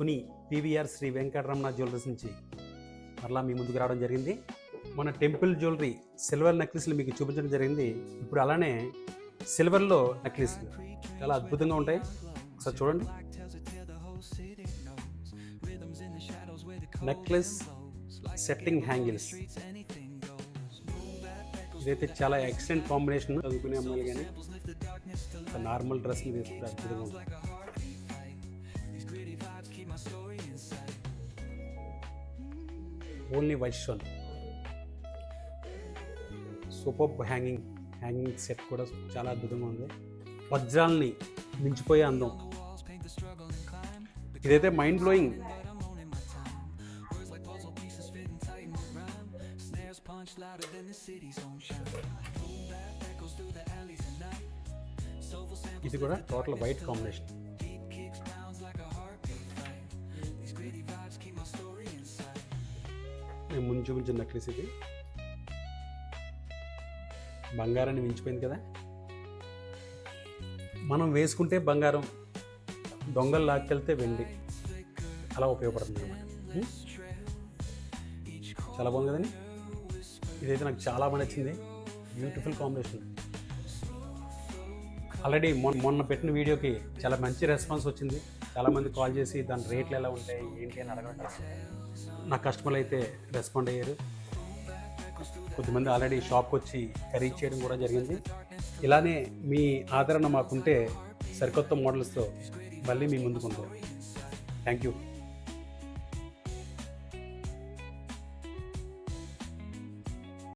Tuni PVR Shri Venkataramana jewellers నుంచి మరలా మీ ముందుకు రావడం జరిగింది. మన టెంపుల్ జ్యువెలరీ సిల్వర్ నెక్లెస్లు మీకు చూపించడం జరిగింది. ఇప్పుడు అలానే సిల్వర్లో నెక్లెస్లు చాలా అద్భుతంగా ఉంటాయి. ఒకసారి చూడండి. నెక్లెస్ సెట్టింగ్ హ్యాంగిల్స్, ఇదైతే చాలా ఎక్సలెంట్ కాంబినేషన్. చదువుకునే అమ్మాయిలు కానీ నార్మల్ డ్రెస్ మీద వేసుకుంటే అద్భుతంగా ఉంటుంది. Only white stone, super hanging set కూడా చాలా అద్భుతంగా ఉంది. వజ్రాల్ని మించిపోయే అందం. ఇదైతే మైండ్ బ్లోయింగ్. ఇది కూడా టోటల్ వైట్ కాంబినేషన్. నేను ముందు చూపించిన నెక్లెస్ ఇది. బంగారాన్ని మించిపోయింది కదా. మనం వేసుకుంటే బంగారం, దొంగలు లాక్కెళ్తే వెండి, అలా ఉపయోగపడుతుంది అన్నమాట. చాలా బాగుంది కదండి. ఇదైతే నాకు చాలా బాగా నచ్చింది. Beautiful combination. ఆల్రెడీ మొన్న పెట్టిన వీడియోకి చాలా మంచి రెస్పాన్స్ వచ్చింది. చాలామంది కాల్ చేసి దాని రేట్లు ఎలా ఉంటాయి ఏంటి అని అడగడం. నా కస్టమర్లు అయితే రెస్పాండ్ అయ్యారు. కొద్దిమంది ఆల్రెడీ షాప్కి వచ్చి ఖరీదు చేయడం కూడా జరిగింది. ఇలానే మీ ఆదరణ మాకుంటే సరికొత్త మోడల్స్తో మళ్ళీ మీ ముందుకు ఉంటాం. Thank you.